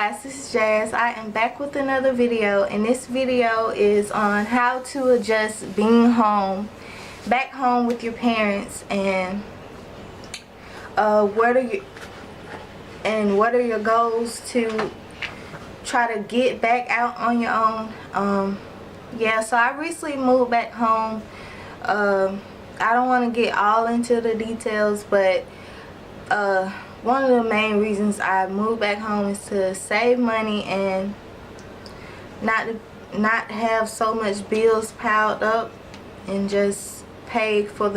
guys, this is Jazz. I am back with another video, and this video is on how to adjust being home, back home with your parents, and what are your goals to try to get back out on your own. Yeah, so I recently moved back home. I don't want to get all into the details, but one of the main reasons I moved back home is to save money and not have so much bills piled up, and just pay for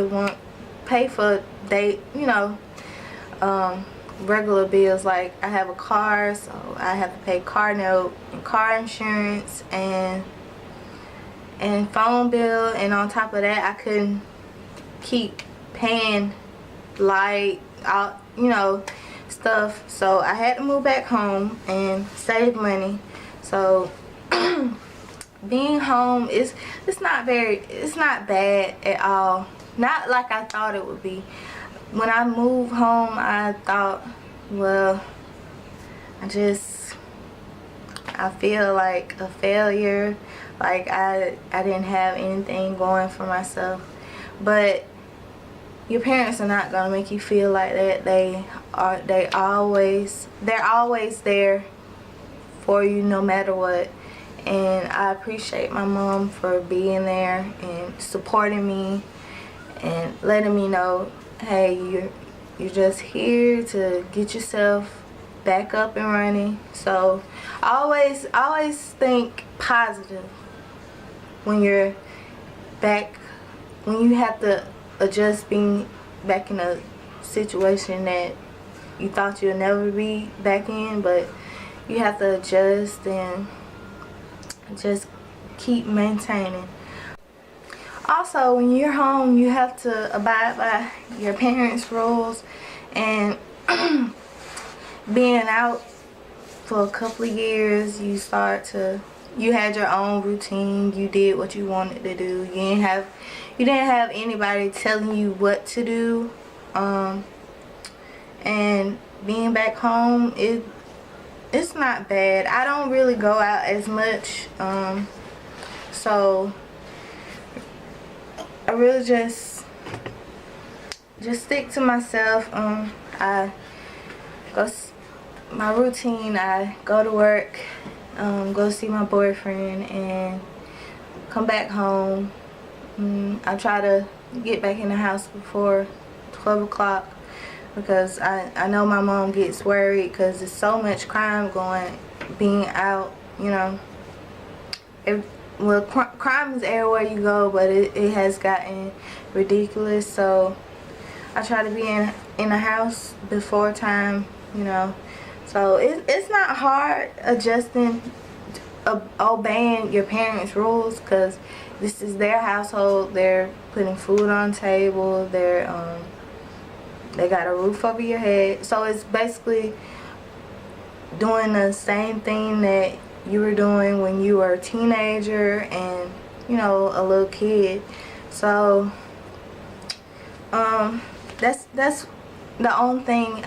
regular bills. Like, I have a car, so I have to pay car note and car insurance and phone bill, and on top of that I couldn't keep paying light out, stuff. So I had to move back home and save money. So being home it's not bad at all. Not like I thought it would be. When I moved home, I thought, well, I feel like a failure, like I didn't have anything going for myself. But your parents are not gonna make you feel like that. They're always there for you no matter what. And I appreciate my mom for being there and supporting me and letting me know, hey, you're just here to get yourself back up and running. So always think positive when you're back, when you have to adjust being back in a situation that you thought you'll never be back in, but you have to adjust and just keep maintaining. Also, when you're home, you have to abide by your parents' rules, and being out for a couple of years, you had your own routine. You did what you wanted to do. You didn't have anybody telling you what to do. And being back home, it's not bad. I don't really go out as much, so I really just stick to myself. My routine, I go to work, go see my boyfriend, and come back home. I try to get back in the house before 12 o'clock because I know my mom gets worried because there's so much crime being out, crime is everywhere you go, but it has gotten ridiculous. So I try to be in the house before time, So it's not hard adjusting, obeying your parents' rules, because this is their household. They're putting food on the table. They got a roof over your head. So it's basically doing the same thing that you were doing when you were a teenager and a little kid. So that's the only thing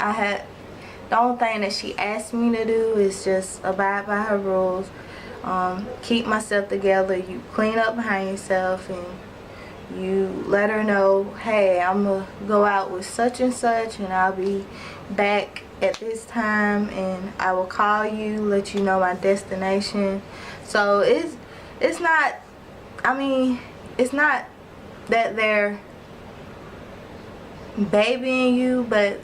the only thing that she asked me to do is just abide by her rules, keep myself together. You clean up behind yourself, and you let her know, hey, I'm gonna go out with such and such, and I'll be back at this time, and I will call you, let you know my destination. So it's not, it's not that they're babying you, but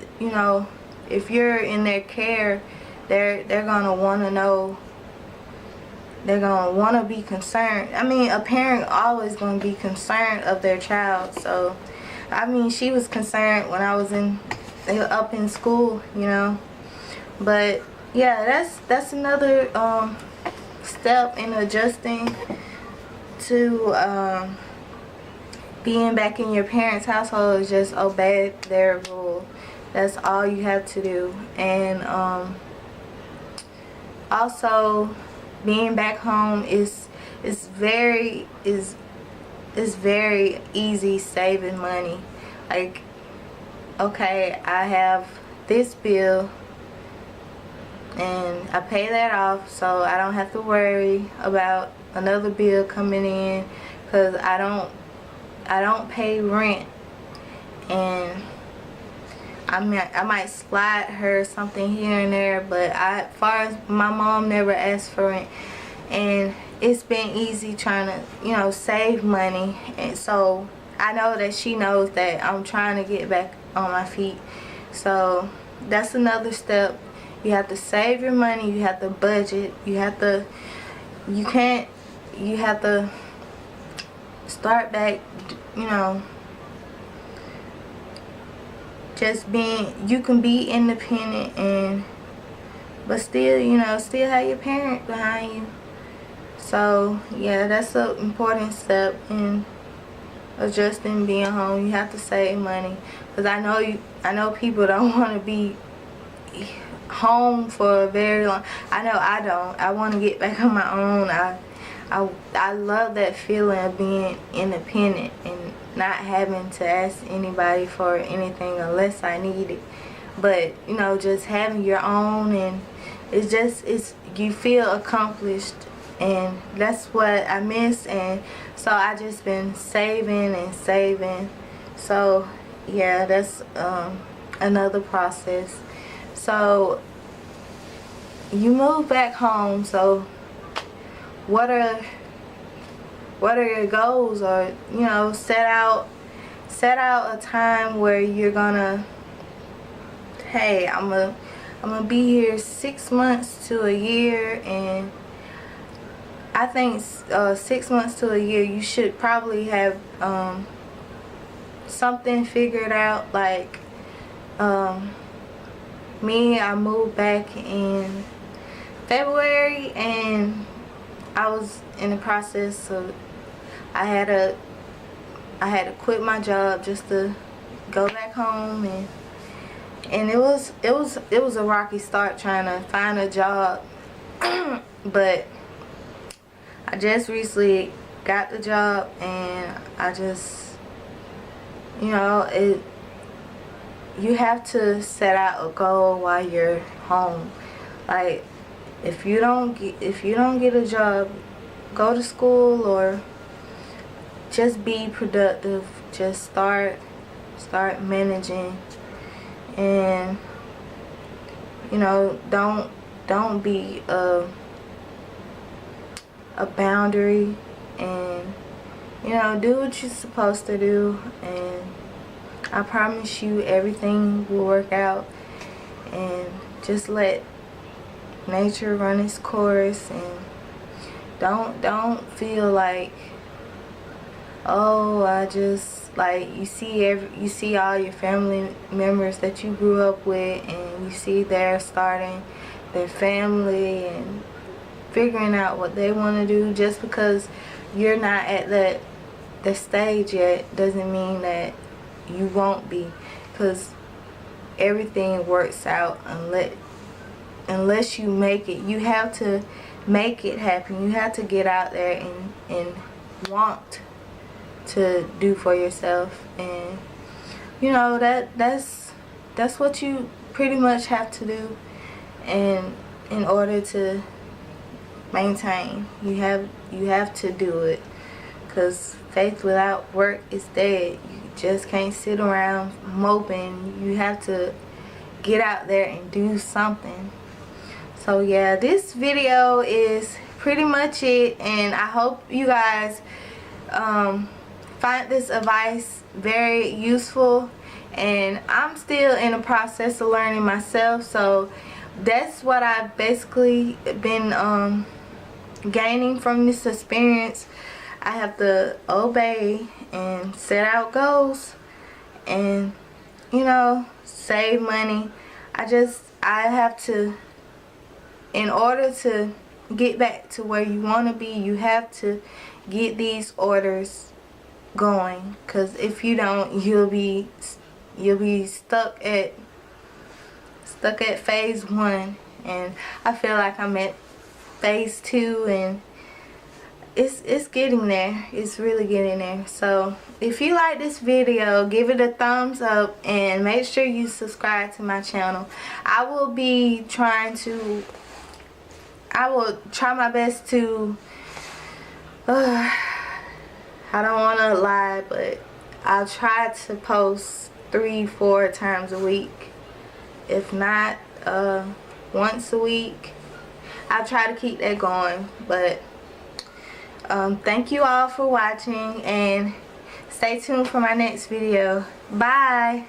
if you're in their care, they're gonna want to know. They're gonna want to be concerned. A parent always gonna be concerned of their child. So she was concerned when I was up in school, But yeah, that's another step in adjusting to being back in your parents' household, is just obey their rule. That's all you have to do. And also, being back home is very easy saving money. Like, okay, I have this bill and I pay that off, so I don't have to worry about another bill coming in, because I don't pay rent. And I might slide her something here and there, but as far as my mom never asked for rent. And it's been easy trying to, you know, save money. And so I know that she knows that I'm trying to get back on my feet. So that's another step. You have to save your money, you have to budget, you have to start back, you know, just being, you can be independent, and but still, you know, still have your parent behind you. So yeah, that's an important step in adjusting being home. You have to save money, because I know people don't want to be home for a very long. I know I don't. I want to get back on my own. I love that feeling of being independent and not having to ask anybody for anything unless I need it. But you know, just having your own, and it's you feel accomplished, and that's what I miss. And so I just been saving and saving. So yeah, that's another process. So you move back home, so what are your goals? Or, you know, set out a time where you're gonna, hey, I'm gonna be here 6 months to a year. And I think 6 months to a year, you should probably have something figured out. Like me, I moved back in February, and I was in the process of, I had to quit my job just to go back home, and it was a rocky start trying to find a job. But I just recently got the job, and I just, you know, you have to set out a goal while you're home. Like, if you don't get a job, go to school, or just be productive. Just start managing, and you know, don't be a boundary, and you know, do what you're supposed to do, and I promise you everything will work out. And just let nature run its course, and don't feel like, oh, I just, like, you see all your family members that you grew up with, and you see they're starting their family and figuring out what they want to do. Just because you're not at that stage yet doesn't mean that you won't be, because everything works out unless you make it. You have to make it happen. You have to get out there and want to do for yourself. And you know, that's what you pretty much have to do. And in order to maintain, you have to do it, because faith without work is dead. You just can't sit around moping. You have to get out there and do something. So yeah, this video is pretty much it, and I hope you guys find this advice very useful. And I'm still in the process of learning myself, so that's what I've basically been gaining from this experience. I have to obey and set out goals, and you know, save money. I have to, in order to get back to where you want to be, you have to get these orders going, because if you don't, you'll be stuck at phase 1, and I feel like I'm at phase 2, and it's getting there. It's really getting there. So if you like this video, give it a thumbs up and make sure you subscribe to my channel. I will try my best to I don't want to lie, but I'll try to post 3-4 times a week, if not once a week. I'll try to keep that going. But thank you all for watching, and stay tuned for my next video. Bye.